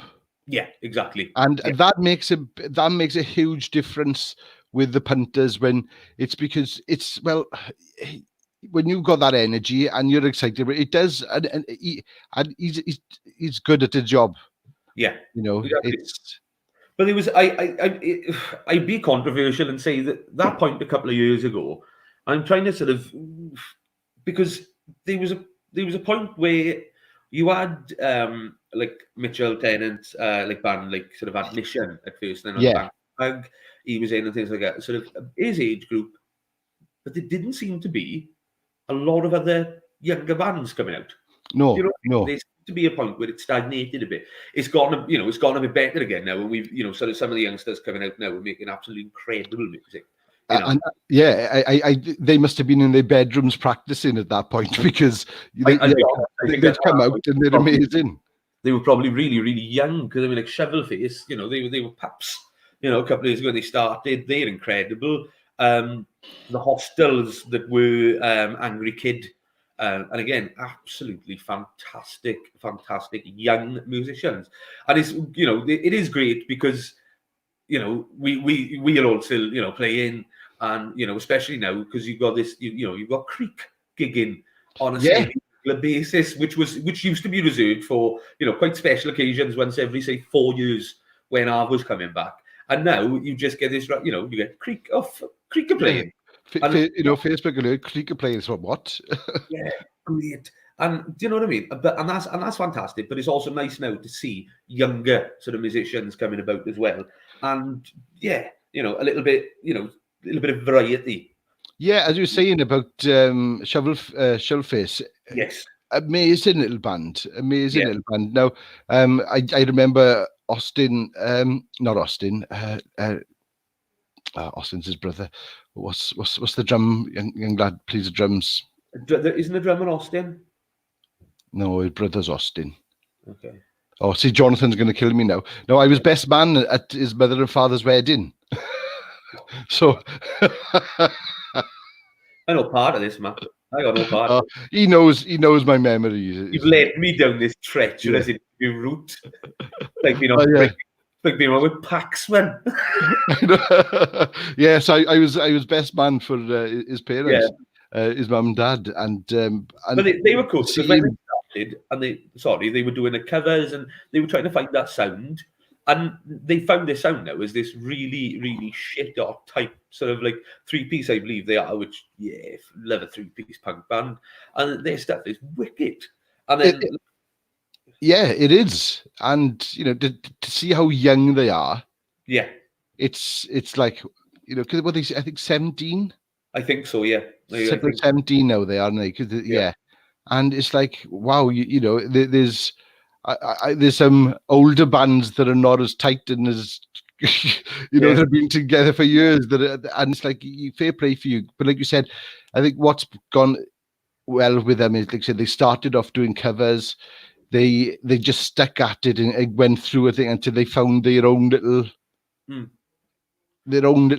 Yeah, exactly.
And that makes a huge difference with the punters, when it's because it's when you've got that energy and you're excited, it does, and he's good at the job.
Yeah,
exactly.
But there was I'd be controversial and say that point a couple of years ago. I'm trying to sort of, because there was a point where you had like Mitchell Tennant, like band, like sort of Admission at first, then on Bag, he was in and things like that, sort of his age group, but there didn't seem to be a lot of other younger bands coming out.
No.
There seemed to be a point where it stagnated a bit. It's gotten a bit better again now, and we've sort of some of the youngsters coming out now are making absolutely incredible music.
And they must have been in their bedrooms practicing at that point, because they've come out and they're amazing.
They were probably really, really young, because like Shovelface, they were pups. A couple of years ago when they started, they're incredible. The Hostels that were Angry Kid, and again, absolutely fantastic young musicians. And it's it is great because we are all still playing. And especially now, because you've got this, you've got Creek gigging on a regular basis, which used to be reserved for quite special occasions, once every 4 years when Arv was coming back. And now you just get this, you get Creek are playing.
Facebook alert, Creek are playing. So what?
Yeah, great. And do you know what I mean? And that's fantastic. But it's also nice now to see younger sort of musicians coming about as well. And a little bit of variety.
Yeah, as you were saying about Shovelface.
Yes.
Amazing little band. Little band. Now, I remember Austin, not Austin, Austin's his brother. What's the drum young lad plays the drums?
Isn't the drummer Austin?
No, his brother's Austin.
Okay.
Oh, see, Jonathan's going to kill me now. No, I was best man at his mother and father's wedding. So
I know part of this, man. I got no part of it.
he knows my memories.
You've led me down this treacherous interview route. Like being on with Paxman.
Yes, I was best man for his parents, his mum and dad, and
but they were cool because when they started, and they were doing the covers and they were trying to find that sound, and they found their sound now as this really, really shit hot type sort of like 3-piece, I believe they are, which love a 3-piece punk band, and their stuff is wicked. And then
it is, and to see how young they are.
Yeah,
it's like because what I think 17.
I think so. Yeah,
17 now they are, and it's like wow, there's some older bands that are not as tight and as that have been together for years and it's like fair play for you, but like you said, I think what's gone well with them is, like I said, they started off doing covers. They just stuck at it and went through, I think, until they found their own little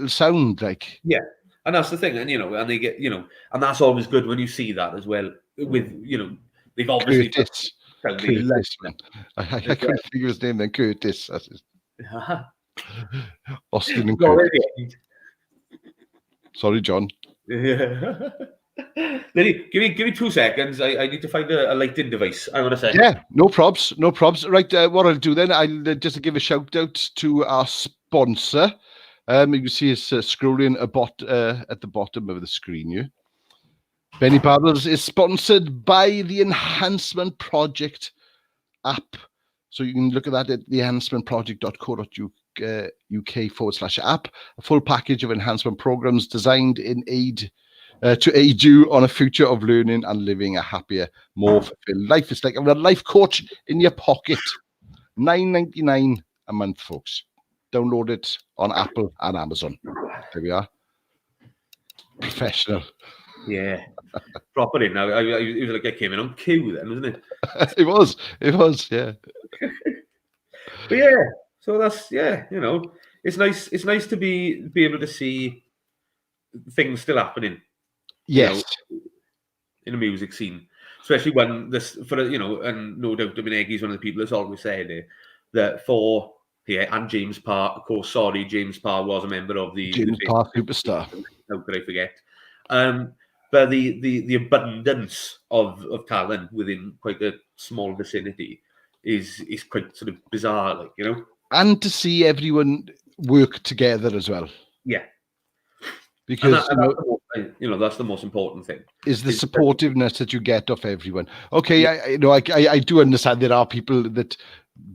sound, like.
Yeah, and that's the thing, and and they get, and that's always good when you see that as well. With they've obviously
Curtis, man. I couldn't think of his name then. Curtis. That's his. Austin and Curtis. Sorry, John.
Yeah. Give me 2 seconds. I need to find a lighting device. I'm gonna say.
Yeah, no probs. Right, what I'll do then, I'll just give a shout out to our sponsor. You can see us scrolling at the bottom of the screen here. Benney Babbles is sponsored by the Enhancement Project app. So you can look at that at theenhancementproject.co.uk/app. A full package of enhancement programs designed to aid you on a future of learning and living a happier, more fulfilled life. It's like having a life coach in your pocket. $9.99 a month, folks. Download it on Apple and Amazon. There we are. Professional.
Yeah. Properly now. It was like I came in on cue then, wasn't it?
It was, yeah.
But yeah, so that's it's nice. It's nice to be able to see things still happening.
Yes.
In the music scene, especially when and no doubt, I mean, Eggy's one of the people that's always said that and James Parr, of course. Sorry, James Parr was a member of the
James Parr Superstar.
How could I forget? But the abundance of talent within quite a small vicinity is quite sort of bizarre, like,
And to see everyone work together as well.
Yeah.
Because
that's the most important thing.
Is the supportiveness that you get off everyone. Okay, I do understand there are people that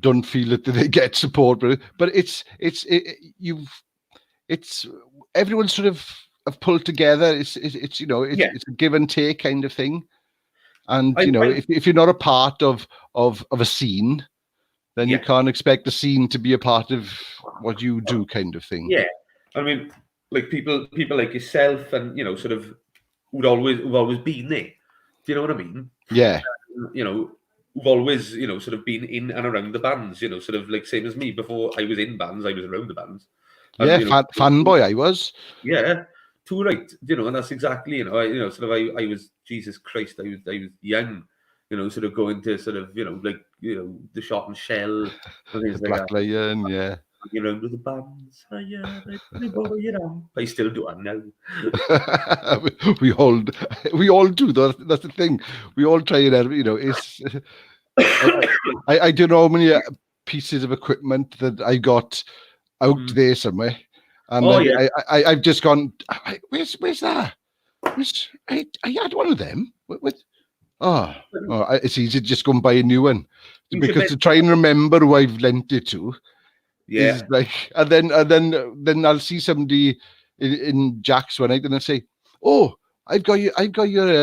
don't feel that they get support, but it's everyone sort of have pulled together. It's a give and take kind of thing. And if you're not a part of a scene, then you can't expect the scene to be a part of what you do, kind of thing.
Yeah, I mean, like people like yourself, and sort of who've always been there. Do you know what I mean?
Yeah.
Who've always sort of been in and around the bands. Sort of like same as me. Before I was in bands, I was around the bands. And,
fanboy I was.
Yeah, too right. And that's exactly I was, Jesus Christ, I was young. Sort of going to sort of the Shot and Shell,
the Black Lion, yeah.
Around with the bands. I still do it now.
we all do. That's the thing. We all try and it's. I don't know how many pieces of equipment that I got out there somewhere, and I've just gone. Where's that? I had one of them. It's easy to just go and buy a new one, because to try and remember who I've lent it to. Yeah, is like, and then I'll see somebody in Jack's one night, and I'll say, "Oh, I've got your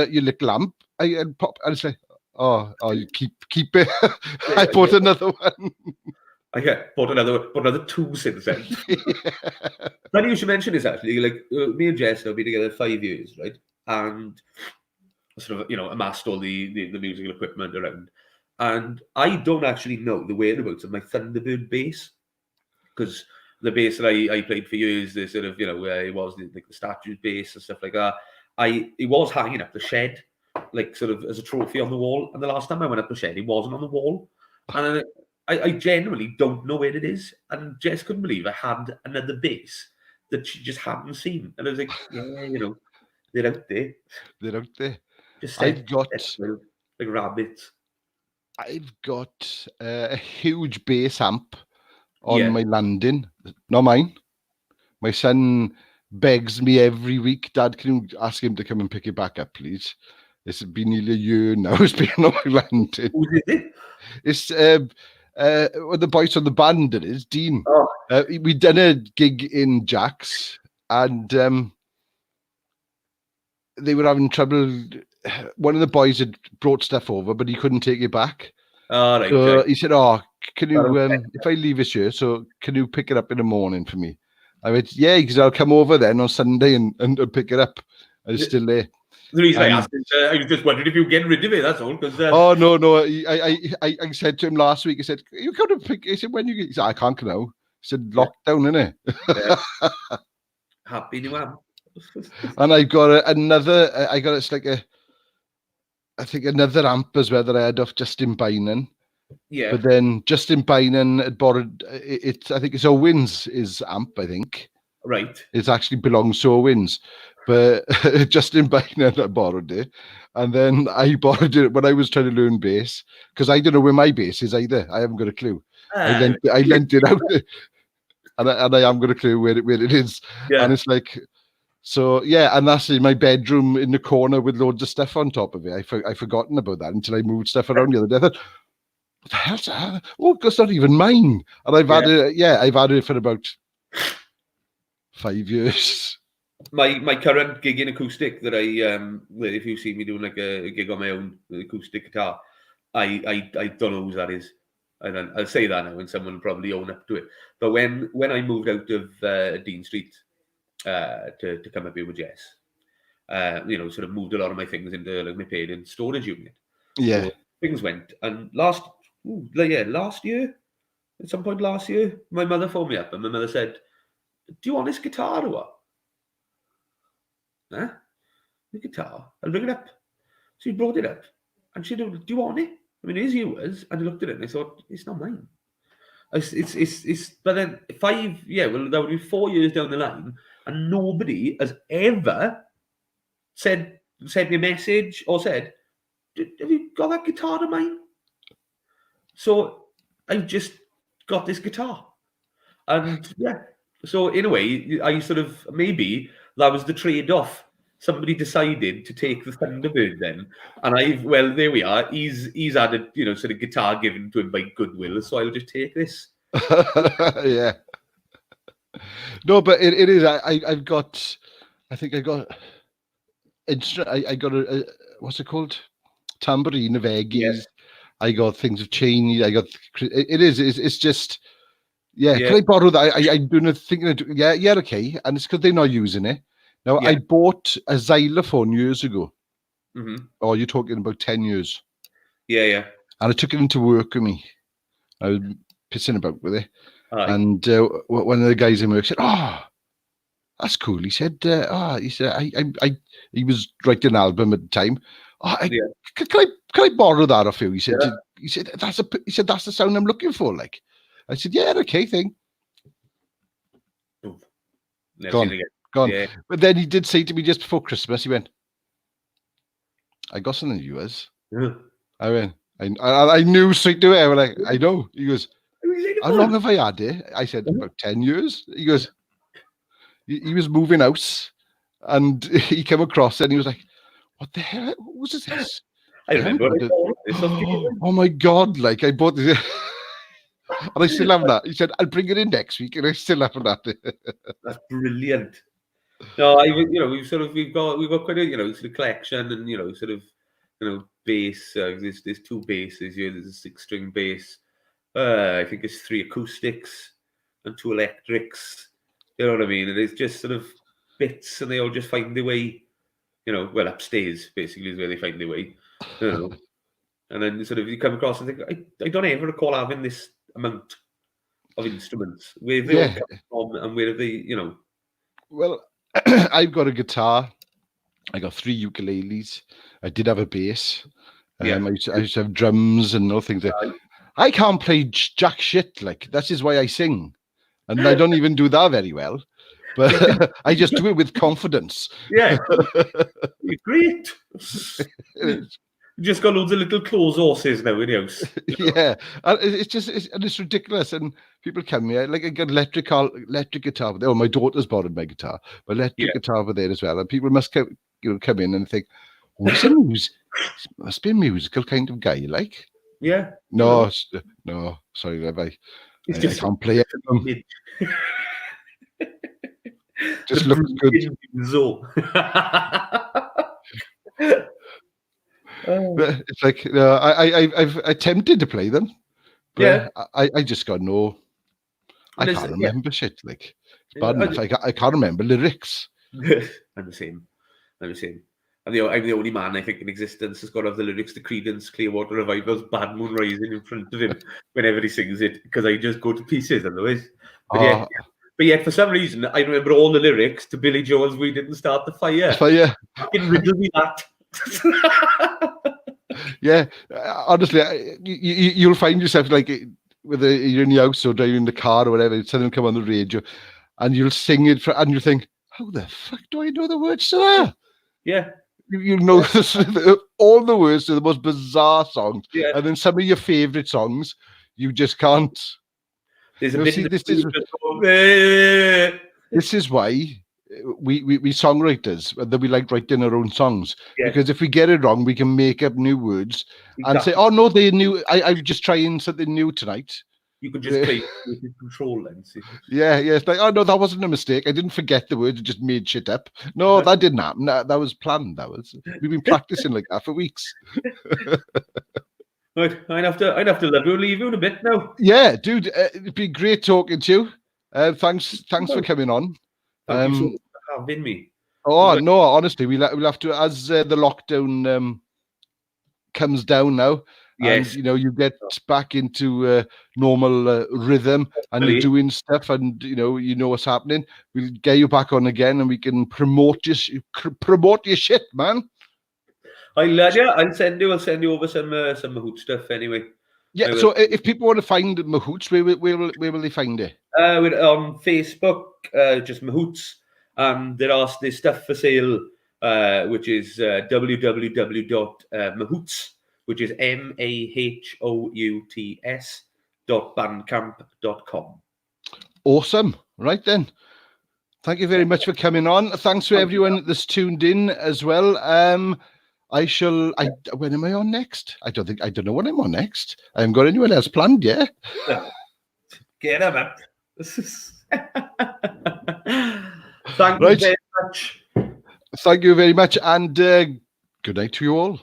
little lamp." I'll pop. I'll say, "Oh, you keep it." I bought another one.
I bought another two since then. Funny you should mention this actually. Like me and Jess have been together 5 years, right? And sort of amassed all the musical equipment around. And I don't actually know the whereabouts of my Thunderbird bass, because the bass that I played for years, the sort of where it was like the statue's bass and stuff like that. It was hanging up the shed, like sort of as a trophy on the wall. And the last time I went up the shed, it wasn't on the wall. And I genuinely don't know where it is. And Jess couldn't believe I had another bass that she just hadn't seen. And I was like, yeah, they're out there.
They're out there.
Just
I've got
like rabbits.
I've got a huge bass amp on my landing. Not mine. My son begs me every week, Dad, can you ask him to come and pick it back up, please? It's been nearly a year now. It's been on my landing.
Who did it?
It's the boys from the band. It is Dean.
Oh.
We done a gig in Jack's, and they were having trouble. One of the boys had brought stuff over, but he couldn't take it back.
Oh, right,
so
okay.
He said, "Oh, can you? If I leave it here, so can you pick it up in the morning for me?" I went, "Yeah, because I'll come over then on Sunday and pick it up." I was still there.
The reason I asked is I was just wondering if you were getting rid of it. That's all. Because
oh no, I said to him last week. I said, "You got to pick." He said, "When you?" He said, "I can't now." He said, "Lockdown, innit?"
Yeah. Happy New Year.
And I got another. I got it's like I think another amp as well that I had off Justin Bynan.
Yeah.
But then Justin Bynan had borrowed it. I think it's Owen's amp. I think.
Right.
It actually belongs to Owen's, but Justin Bynan had borrowed it, and then I borrowed it when I was trying to learn bass because I don't know where my bass is either. I haven't got a clue. I lent it out, and I haven't got a clue where it is.
Yeah.
And it's like. So yeah, and that's in my bedroom in the corner with loads of stuff on top of it. I forgotten about that until I moved stuff around the other day. I thought, what the hell's that? Oh, that's not even mine. And I've had it. Yeah, I've had it for about 5 years.
My current gig in acoustic that if you see me doing like a gig on my own acoustic guitar, I don't know who that is. And I'll say that now, and someone will probably own up to it. But when I moved out of Dean Street. To come up here with Jess, sort of moved a lot of my things into like my parents' storage unit.
Yeah,
so things went. And last year, at some point last year, my mother phoned me up, and my mother said, "Do you want this guitar or what?" Huh? The guitar? I'll bring it up. So he brought it up, and she said, "Do you want it?" I mean, it is yours. And I looked at it, and I thought, it's not mine. It's but then that would be 4 years down the line, and nobody has ever sent me a message or said, "Have you got that guitar of mine?" So I've just got this guitar, and so in a way, I sort of maybe that was the trade-off. Somebody decided to take the Thunderbird then, and there we are. He's had a sort of guitar given to him by goodwill, so I'll just take this.
Yeah. No, but it is. I've got. I think I got. I got a what's it called? Tambourine of eggies. Yes. I got things of Cheney. I got. It's just. Yeah. Can I borrow that? I'm doing a thing. Yeah. Okay. And it's because they're not using it. Now, I bought a xylophone years ago.
Mm-hmm.
Oh, you're talking about 10 years.
Yeah.
And I took it into work with me. I was pissing about with it.
Right.
And one of the guys in work said, "Oh, that's cool." He said, he was writing an album at the time. "Oh, can I borrow that off you?" He said, that's the sound I'm looking for. Like, I said, "Yeah, okay, thing." Gone. Yeah. But then he did say to me just before Christmas, he went, "I got something to yours." Yeah. I went, I knew straight away. I was like, "I know." He goes, "How long have I had it?" I said, "About 10 years. He goes, he was moving house, and he came across it, and he was like, "What the hell? What was this?"
I remember.
Oh my God! Like, I bought this. And I still have that. He said, "I'll bring it in next week," and I still haven't had it.
That's brilliant. No, we've got quite a sort of collection, and bass. There's 2 basses here. There's a 6-string bass, I think it's 3 acoustics and 2 electrics. You know what I mean? And it's just sort of bits, and they all just find their way, well, upstairs basically is where they find their way. And then sort of you come across and think, I don't ever recall having this amount of instruments. Where have they all come from, and where have they,
Well, I've got a guitar. I got 3 ukuleles. I did have a bass. I used to have drums and other things. I can't play jack shit. Like, that is why I sing. And I don't even do that very well. But I just do it with confidence.
Yeah. You're great. You just got loads of little clothes horses now in the house.
Yeah. And it's ridiculous. And people come here, like, I got electric guitar. Oh, my daughter's borrowed my guitar. But electric guitar over there as well. And people must come in and think, oh, must be a musical kind of guy, like.
Yeah.
No, sorry, Lev. I can't play it. Just looks good. It's like I've attempted to play them, but I just got no. I can't remember shit. Like, it's bad enough. I can't remember lyrics.
I'm the same. I'm the only man, I think, in existence who's got to have the lyrics to Creedence Clearwater Revival's Bad Moon Rising in front of him whenever he sings it, because I just go to pieces otherwise. But yet, for some reason, I remember all the lyrics to Billy Joel's "We Didn't Start the Fire." Fucking riddle me that.
Yeah, honestly, you'll find yourself, like, whether you're in the house or driving in the car or whatever, something come on the radio, and you'll sing it, and you think, how the fuck do I know the words to that?
Yeah.
You know all the words to the most bizarre songs, and then some of your favourite songs, you just can't.
There's a bit.
This is why we songwriters, that we like writing our own songs, because if we get it wrong, we can make up new words and say, "Oh no, they knew. I'm just trying something new tonight."
You could just play with control then. See?
Yeah. It's like, oh no, that wasn't a mistake. I didn't forget the words. I just made shit up. No, that didn't happen. That was planned. We've been practicing like that for weeks.
Right, I'd have to leave you in a bit now.
Yeah, dude, it'd be great talking to you. Thanks for coming on.
Thank you for having me.
Oh no, honestly, we'll have to, as the lockdown comes down now.
Yes.
And you get back into normal rhythm, and you're doing stuff, and you know what's happening. We'll get you back on again, and we can promote your shit, man.
I'll send you over some Mahout stuff anyway.
Yeah. So if people want to find Mahouts, where will they find it?
We're on Facebook, just Mahouts. There's stuff for sale, which is www.mahouts. Which is mahouts.bandcamp.com. Awesome.
Right then. Thank you very much for coming on. Thanks for everyone that's tuned in as well. When am I on next? I don't know when I'm on next. I haven't got anyone else planned yet.
Get him up. Thank you very much.
Thank you very much, and good night to you all.